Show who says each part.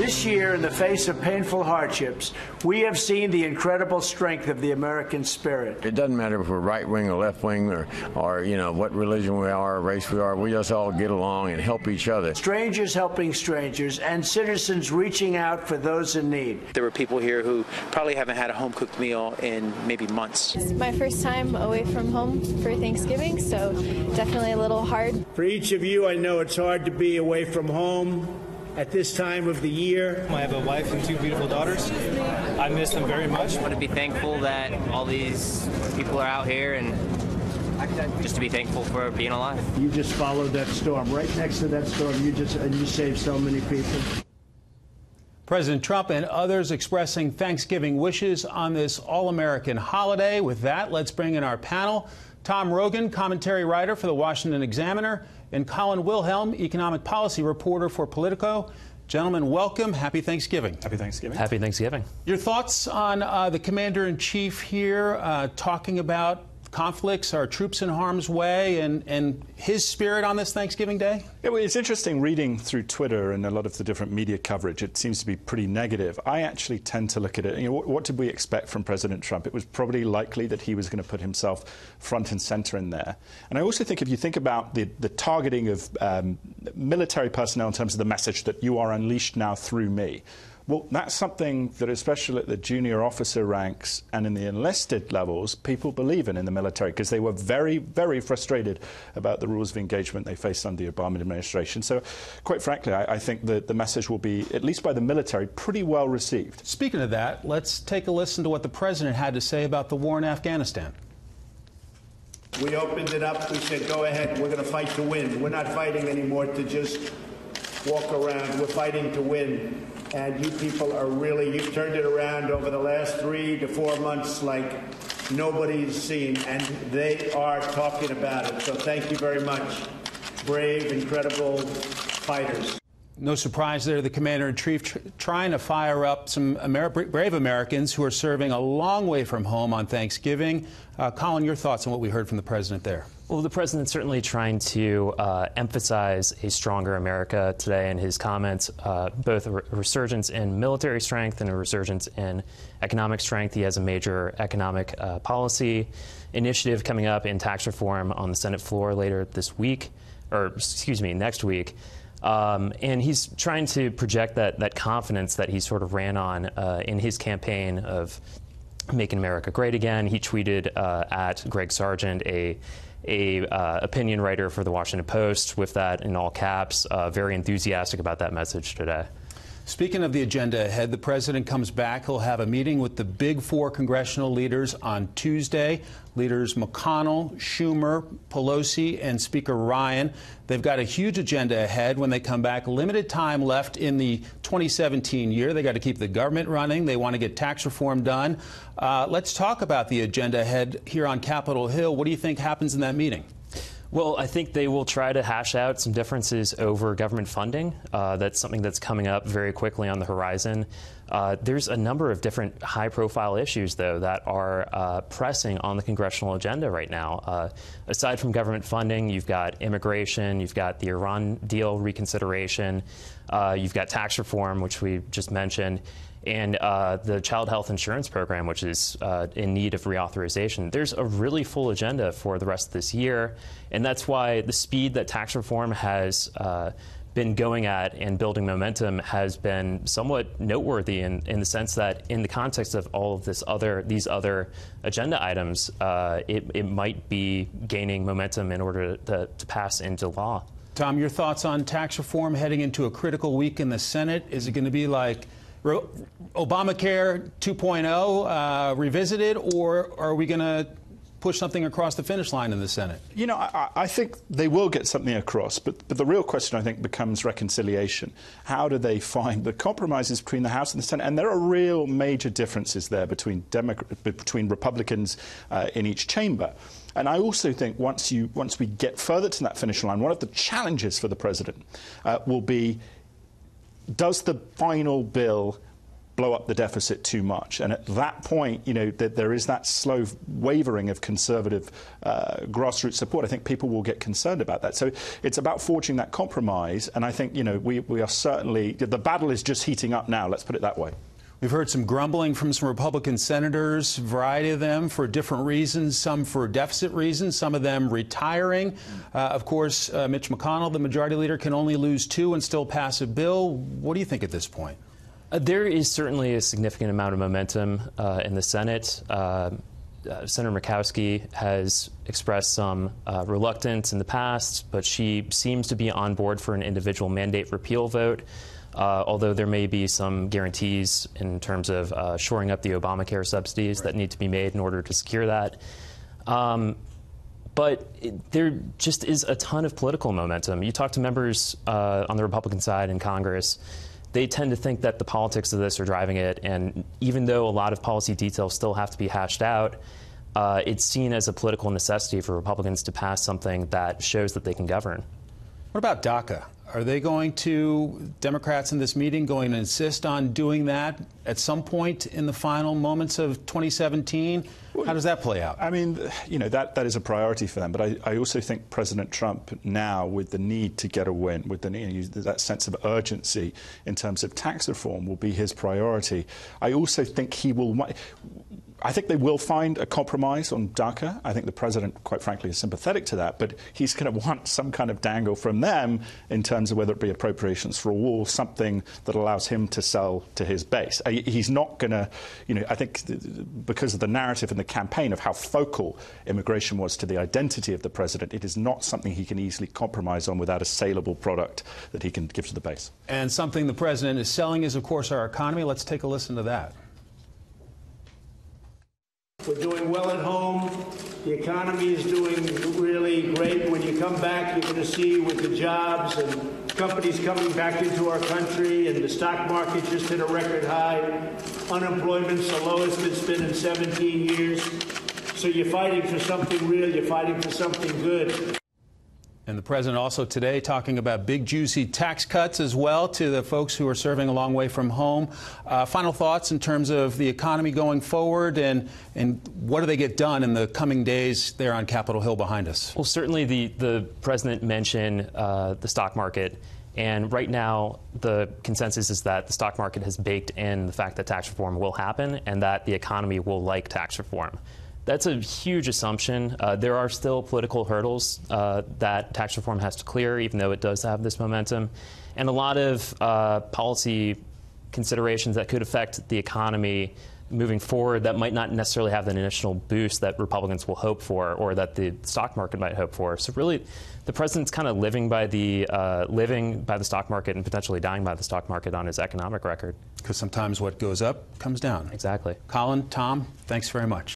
Speaker 1: This year, in the face of painful hardships, we have seen the incredible strength of the American spirit.
Speaker 2: It doesn't matter if we're right wing or left wing or you know, what religion we are, race we are. We just all get along and help each other.
Speaker 1: Strangers helping strangers and citizens reaching out for those in need.
Speaker 3: There were people here who probably haven't had a home-cooked meal in maybe months.
Speaker 4: It's my first time away from home for Thanksgiving, so definitely a little hard.
Speaker 1: For each of you, I know it's hard to be away from home at this time of the year.
Speaker 5: I have a wife and two beautiful daughters. I miss them very much.
Speaker 6: I want to be thankful that all these people are out here and just to be thankful for being alive.
Speaker 1: You just followed that storm. Right next to that storm, you saved so many people.
Speaker 7: President Trump and others expressing Thanksgiving wishes on this all-American holiday. With that, let's bring in our panel. Tom Rogan, commentary writer for the Washington Examiner, and Colin Wilhelm, economic policy reporter for Politico. Gentlemen, welcome. Happy Thanksgiving.
Speaker 5: Happy Thanksgiving.
Speaker 8: Happy Thanksgiving.
Speaker 7: Your thoughts on the commander-in-chief here talking about conflicts, our troops in harm's way, and his spirit on this Thanksgiving Day?
Speaker 9: Yeah, well, it's interesting reading through Twitter and a lot of the different media coverage. It seems to be pretty negative. I actually tend to look at it, you know, what did we expect from President Trump? It was probably likely that he was going to put himself front and center in there. And I also think if you think about the targeting of military personnel in terms of the message that you are unleashed now through me, well, that's something that, especially at the junior officer ranks and in the enlisted levels, people believe in the military, because they were very, very frustrated about the rules of engagement they faced under the Obama administration. So, quite frankly, I think that the message will be, at least by the military, pretty well received.
Speaker 7: Speaking of that, let's take a listen to what the president had to say about the war in Afghanistan.
Speaker 1: We opened it up. We said, go ahead. We're going to fight to win. We're not fighting anymore to just walk around. We're fighting to win. And you people are really, you've turned it around over the last 3 to 4 months like nobody's seen, and they are talking about it. So thank you very much. Brave, incredible fighters.
Speaker 7: No surprise there, the commander-in-chief trying to fire up some brave Americans who are serving a long way from home on Thanksgiving. Colin, your thoughts on what we heard from the president there?
Speaker 8: Well, the president's certainly trying to emphasize a stronger America today in his comments, both a resurgence in military strength and a resurgence in economic strength. He has a major economic policy initiative coming up in tax reform on the Senate floor later this week, or excuse me, next week. And he's trying to project that confidence that he sort of ran on in his campaign of making America great again. He tweeted at Greg Sargent, a opinion writer for the Washington Post, with that in all caps, very enthusiastic about that message today.
Speaker 7: Speaking of the agenda ahead, the president comes back. He'll have a meeting with the big four congressional leaders on Tuesday. Leaders McConnell, Schumer, Pelosi, and Speaker Ryan. They've got a huge agenda ahead when they come back. Limited time left in the 2017 year. They got to keep the government running. They want to get tax reform done. Let's talk about the agenda ahead here on Capitol Hill. What do you think happens in that meeting?
Speaker 8: Well, I think they will try to hash out some differences over government funding. That's something that's coming up very quickly on the horizon. There's a number of different high-profile issues, though, that are pressing on the congressional agenda right now. Aside from government funding, you've got immigration, you've got the Iran deal reconsideration, you've got tax reform, which we just mentioned, and the child health insurance program, which is in need of reauthorization. There's a really full agenda for the rest of this year, and that's why the speed that tax reform has been going at and building momentum has been somewhat noteworthy in the sense that in the context of all of these other agenda items, it might be gaining momentum in order to pass into law.
Speaker 7: Tom, your thoughts on tax reform heading into a critical week in the Senate? Is it going to be like Obamacare 2.0 revisited, or are we going to push something across the finish line in the Senate?
Speaker 9: You know, I think they will get something across, but the real question, I think, becomes reconciliation. How do they find the compromises between the House and the Senate? And there are real major differences there between Republicans in each chamber. And I also think once we get further to that finish line, one of the challenges for the president will be, does the final bill blow up the deficit too much. And at that point, you know, there is that slow wavering of conservative grassroots support. I think people will get concerned about that. So it's about forging that compromise. And I think, you know, we are certainly, the battle is just heating up now. Let's put it that way.
Speaker 7: We've heard some grumbling from some Republican senators, a variety of them for different reasons, some for deficit reasons, some of them retiring. Of course, Mitch McConnell, the majority leader, can only lose 2 and still pass a bill. What do you think at this point?
Speaker 8: There is certainly a significant amount of momentum in the Senate. Senator Murkowski has expressed some reluctance in the past, but she seems to be on board for an individual mandate repeal vote. Although there may be some guarantees in terms of shoring up the Obamacare subsidies that need to be made in order to secure that. But there just is a ton of political momentum. You talk to members on the Republican side in Congress, they tend to think that the politics of this are driving it. And even though a lot of policy details still have to be hashed out, it's seen as a political necessity for Republicans to pass something that shows that they can govern.
Speaker 7: What about DACA? Are they going to, Democrats in this meeting, going to insist on doing that at some point in the final moments of 2017? How does that play out?
Speaker 9: I mean, you know, that is a priority for them. But I also think President Trump now, with the need to get a win, with the need, that sense of urgency in terms of tax reform will be his priority. I also think he will... I think they will find a compromise on DACA. I think the president, quite frankly, is sympathetic to that, but he's going to want some kind of dangle from them in terms of whether it be appropriations for a wall, something that allows him to sell to his base. He's not going to, you know, I think because of the narrative and the campaign of how focal immigration was to the identity of the president, it is not something he can easily compromise on without a saleable product that he can give to the base.
Speaker 7: And something the president is selling is, of course, our economy. Let's take a listen to that.
Speaker 1: We're doing well at home. The economy is doing really great. When you come back, you're going to see with the jobs and companies coming back into our country, and the stock market just hit a record high. Unemployment's the lowest it's been in 17 years. So you're fighting for something real. You're fighting for something good.
Speaker 7: And the president also today talking about big, juicy tax cuts as well to the folks who are serving a long way from home. Final thoughts in terms of the economy going forward, and what do they get done in the coming days there on Capitol Hill behind us?
Speaker 8: Well, certainly the president mentioned the stock market. And right now, the consensus is that the stock market has baked in the fact that tax reform will happen and that the economy will like tax reform. That's a huge assumption. There are still political hurdles that tax reform has to clear, even though it does have this momentum, and a lot of policy considerations that could affect the economy moving forward that might not necessarily have the initial boost that Republicans will hope for or that the stock market might hope for. So really, the president's kind of living by the stock market and potentially dying by the stock market on his economic record.
Speaker 7: Because sometimes what goes up comes down.
Speaker 8: Exactly.
Speaker 7: Colin, Tom, thanks very much.